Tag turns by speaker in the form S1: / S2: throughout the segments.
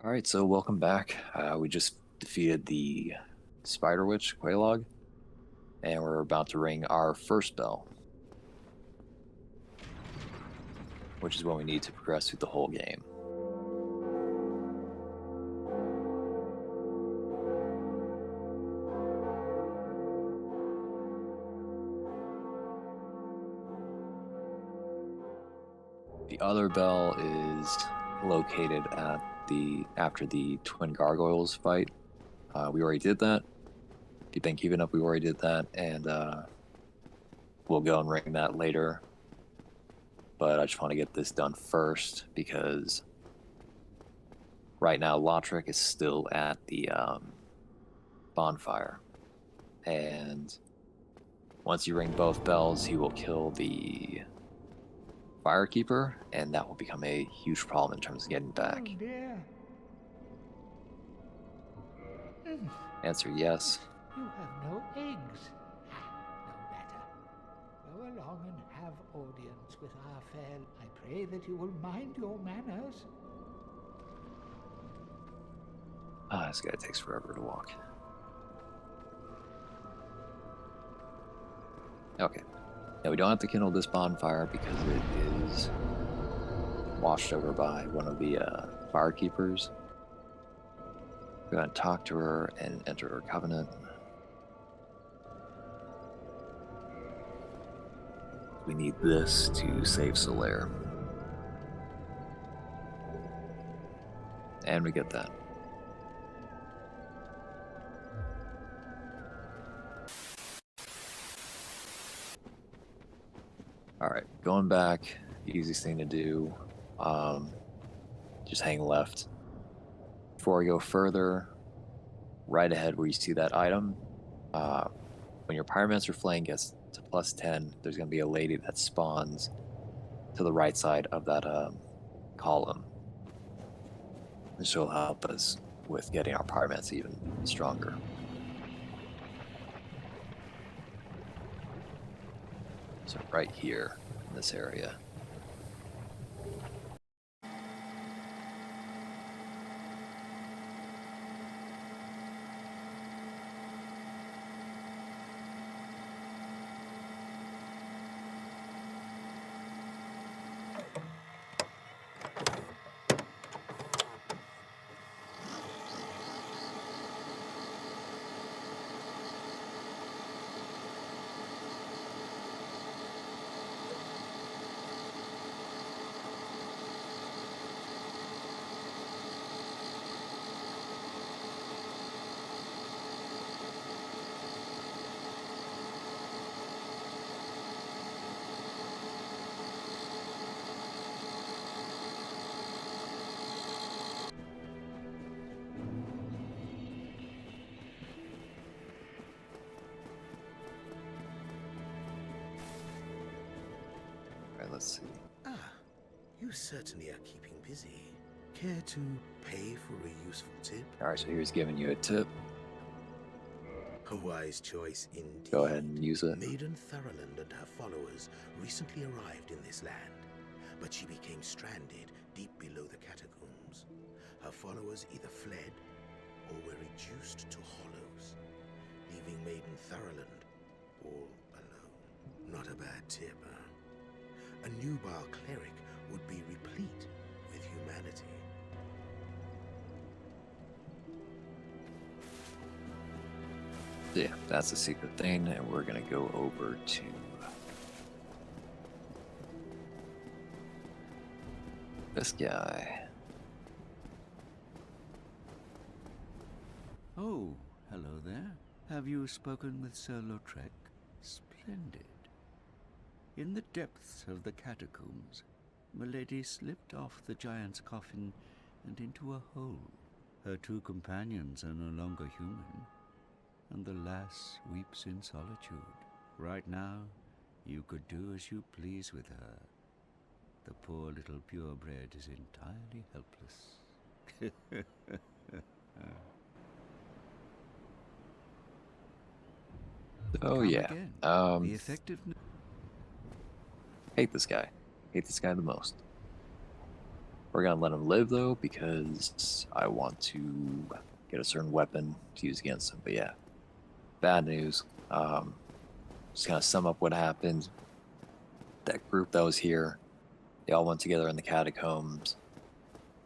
S1: Alright, so welcome back. We just defeated the Spider Witch, Quelaag, and we're about to ring our first bell, which is what we need to progress through the whole game. The other bell is located at after the Twin Gargoyles fight. We already did that. If you've been keeping up, we already did that, and we'll go and ring that later. But I just want to get this done first because right now Lotric is still at the bonfire, and once you ring both bells, he will kill the Firekeeper, and that will become a huge problem in terms of getting back.
S2: Oh dear.
S1: Answer yes.
S2: You have no eggs. No matter. Go along and have audience with our fair. I pray that you will mind your manners.
S1: This guy takes forever to walk. Okay. Now we don't have to kindle this bonfire because it is washed over by one of the Firekeepers. Go ahead and talk to her and enter her covenant. We need this to save Solaire. And we get that. Alright, going back, the easiest thing to do, just hang left. Before we go further, right ahead where you see that item, when your Pyromancer Flame gets to +10, there's going to be a lady that spawns to the right side of that column. This will help us with getting our Pyromancer even stronger. So right here in this area. Let's see.
S3: You certainly are keeping busy. Care to pay for a useful tip?
S1: Alright, so here's giving you a tip.
S3: A wise choice indeed.
S1: Go ahead and use it.
S3: Maiden Thurland and her followers recently arrived in this land, but she became stranded deep below the catacombs. Her followers either fled or were reduced to hollows, leaving Maiden Thurland all alone. Not a bad tip, huh? A Nubar cleric would be replete with humanity.
S1: Yeah, that's the secret thing, and we're gonna go over to this guy.
S4: Oh, hello there. Have you spoken with Sir Lautrec? Splendid. In the depths of the catacombs, Milady slipped off the giant's coffin and into a hole. Her two companions are no longer human, and the lass weeps in solitude. Right now, you could do as you please with her. The poor little purebred is entirely helpless.
S1: Oh
S4: Come
S1: yeah.
S4: again. The effectiveness.
S1: Hate this guy. Hate this guy the most. We're gonna let him live though, because I want to get a certain weapon to use against him. But yeah, bad news. Just kind of sum up what happened. That group that was here, they all went together in the catacombs,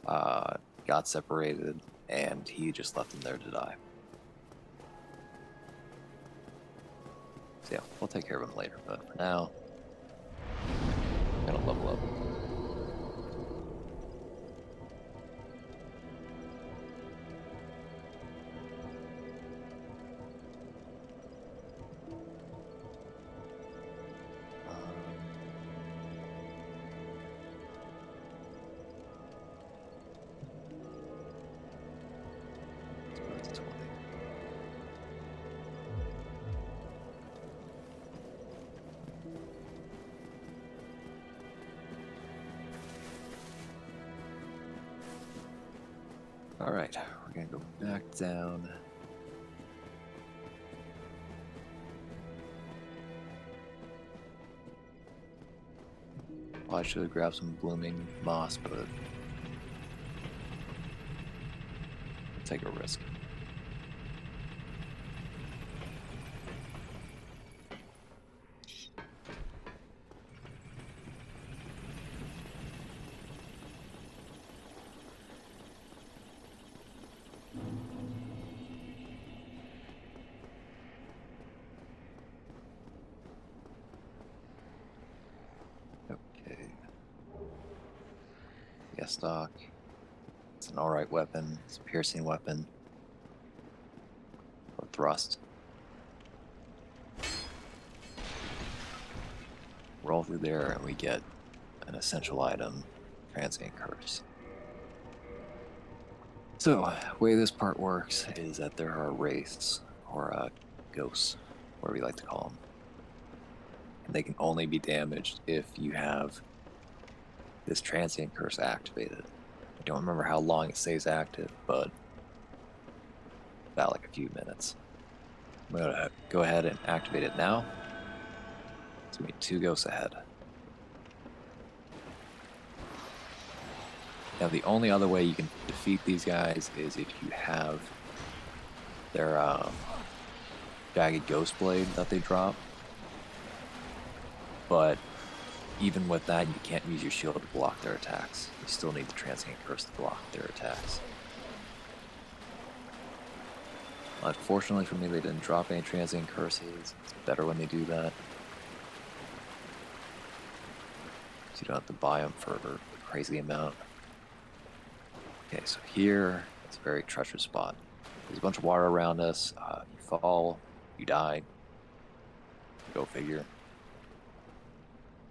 S1: got separated, and he just left them there to die. So yeah, we'll take care of him later, but for now, I'm gonna level up. Let's go to 20. All right, we're gonna go back down. Well, I should have grabbed some blooming moss, but take a risk. Okay. Yeah, stock. It's an alright weapon. It's a piercing weapon. Or thrust. Roll through there and we get an essential item, Transient Curse. So, the way this part works is that there are wraiths, or ghosts, whatever you like to call them. And they can only be damaged if you have this Transient Curse activated. I don't remember how long it stays active, but about like a few minutes. I'm gonna go ahead and activate it now. It's gonna be 2 ghosts ahead. Now the only other way you can defeat these guys is if you have their jagged ghost blade that they drop. But even with that, you can't use your shield to block their attacks. You still need the Transient Curse to block their attacks. Unfortunately for me, they didn't drop any Transient Curses. It's better when they do that, so you don't have to buy them for a crazy amount. Okay, so here, it's a very treacherous spot. There's a bunch of water around us. You fall, you die. Go figure.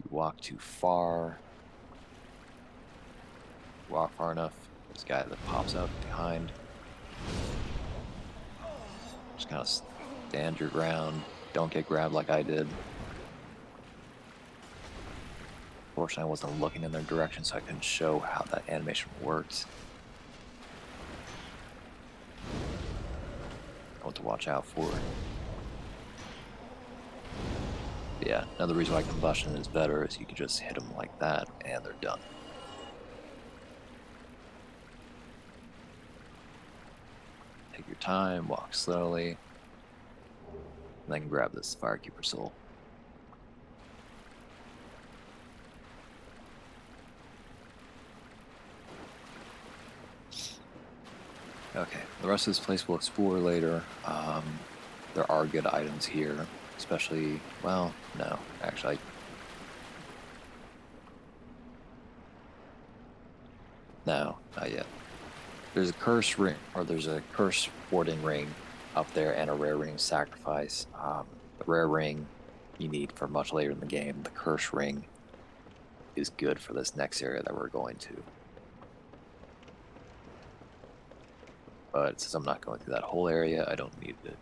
S1: You walk too far. Walk far enough. There's a guy that pops out behind. Just kind of stand your ground. Don't get grabbed like I did. Fortunately, I wasn't looking in their direction, so I couldn't show how that animation works. What to watch out for. But yeah, another reason why combustion is better is you can just hit them like that and they're done. Take your time, walk slowly, and then grab this Firekeeper soul. Okay, the rest of this place we'll explore later. There are good items here, especially, well, no, actually. No, not yet. There's a curse ring, or there's a curse warding ring up there and a rare ring sacrifice. The rare ring you need for much later in the game. The curse ring is good for this next area that we're going to. But since I'm not going through that whole area, I don't need it.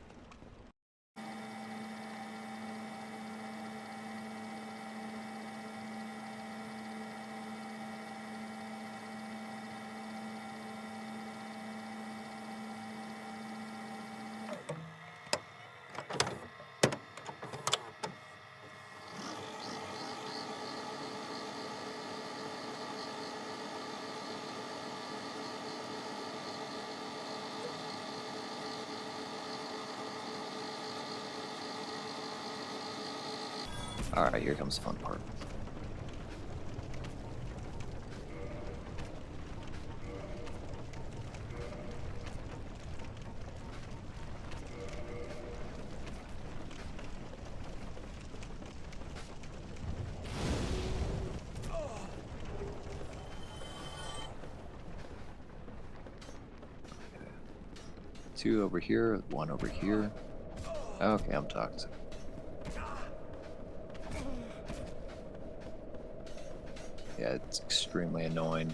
S1: Alright, here comes the fun part. Two over here, one over here. Okay, I'm toxic. Yeah, it's extremely annoying.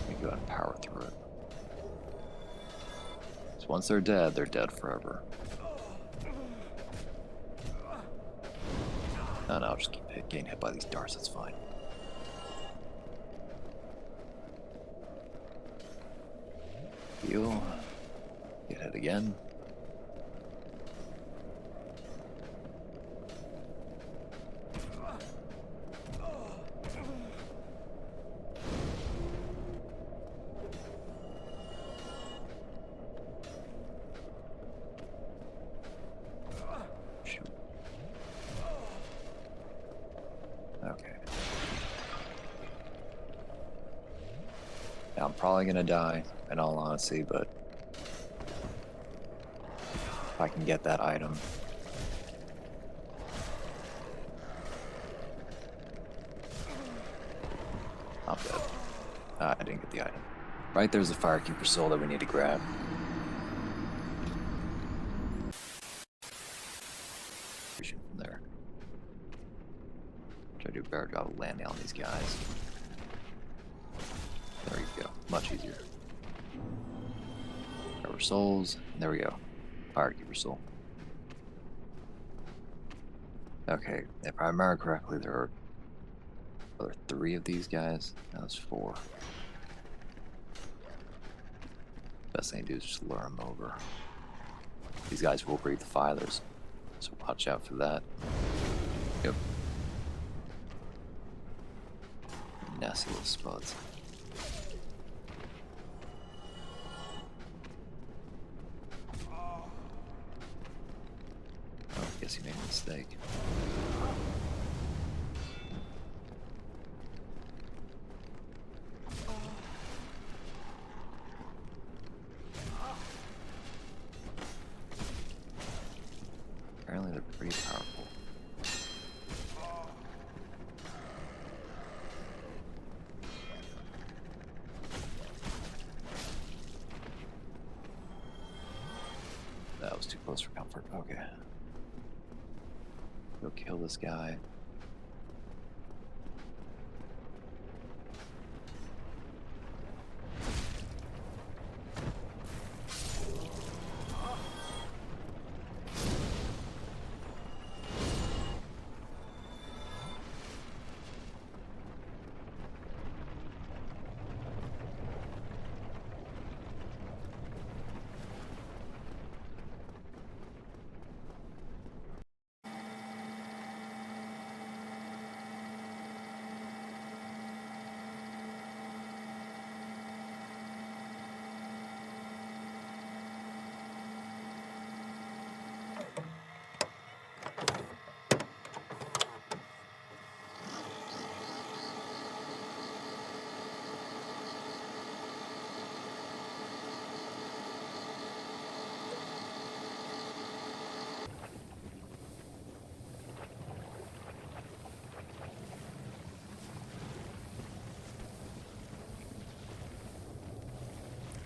S1: You go and power through it. So once they're dead forever. No, I'll just keep getting hit by these darts, that's fine. Heal. Get hit again. Shoot. Okay. Now I'm probably gonna die, in all honesty, but if I can get that item. I'm dead. I didn't get the item. Right there's a Firekeeper soul that we need to grab. From there. Try to do a better job of landing on these guys. There we go. Much easier. Recover souls. There we go. Firekeeper soul. Okay, if I remember correctly, there are 3 of these guys. Now there's 4. Best thing to do is just lure them over. These guys will breathe fires, so watch out for that. Yep. Nasty little spuds. Oh, I guess he made a mistake. Apparently they're pretty powerful. That was too close for comfort. Okay. Go kill this guy.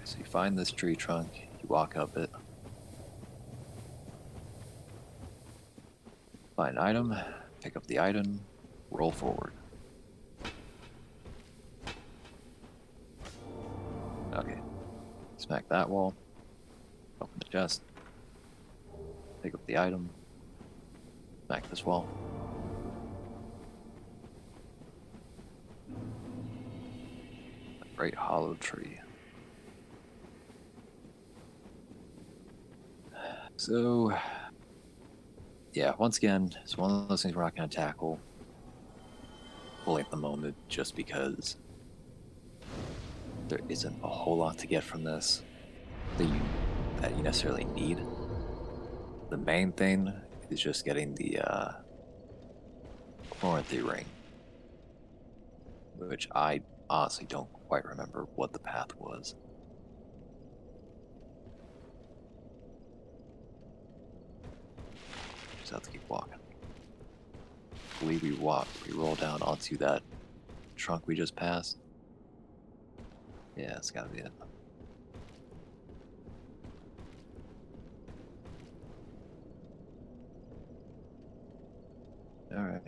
S1: So you find this tree trunk, you walk up it. Find an item, pick up the item, roll forward. Okay. Smack that wall. Open the chest. Pick up the item. Smack this wall. A great hollow tree. So, yeah, once again, it's one of those things we're not going to tackle fully at the moment, just because there isn't a whole lot to get from this. that you necessarily need. The main thing is just getting the Chloranthy ring, which I honestly don't quite remember what the path was. Just have to keep walking. I believe we roll down onto that trunk we just passed. Yeah, it's gotta be it. Alright.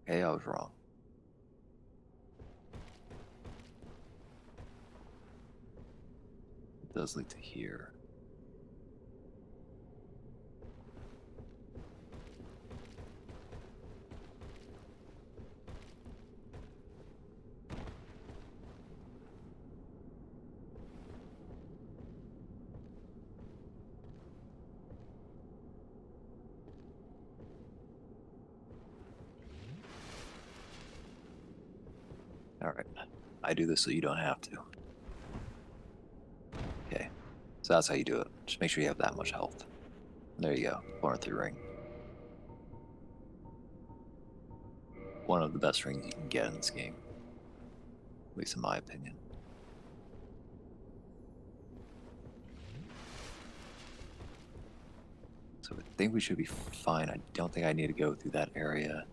S1: Okay, I was wrong. It does lead to here. Alright. I do this so you don't have to. Okay. So that's how you do it. Just make sure you have that much health. There you go. Chloranthy ring. One of the best rings you can get in this game. At least in my opinion. So I think we should be fine. I don't think I need to go through that area.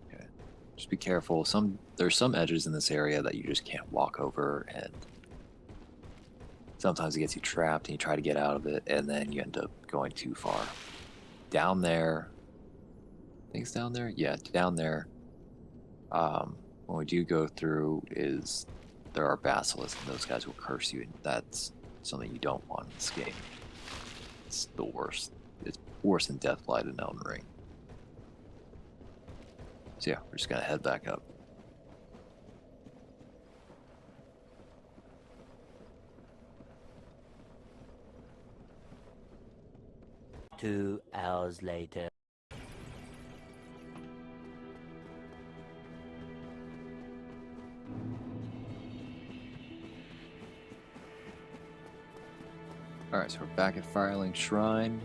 S1: Okay. Just be careful. There's some edges in this area that you just can't walk over, and sometimes it gets you trapped and you try to get out of it, and then you end up going too far. Down there, I think it's down there? Yeah, down there. When we do go through there are basilisks, and those guys will curse you, and that's something you don't want in this game. It's the worst. It's worse than Deathblight and Elden Ring. So yeah, we're just gonna head back up.
S5: Two hours later.
S1: Alright, so we're back at Firelink Shrine.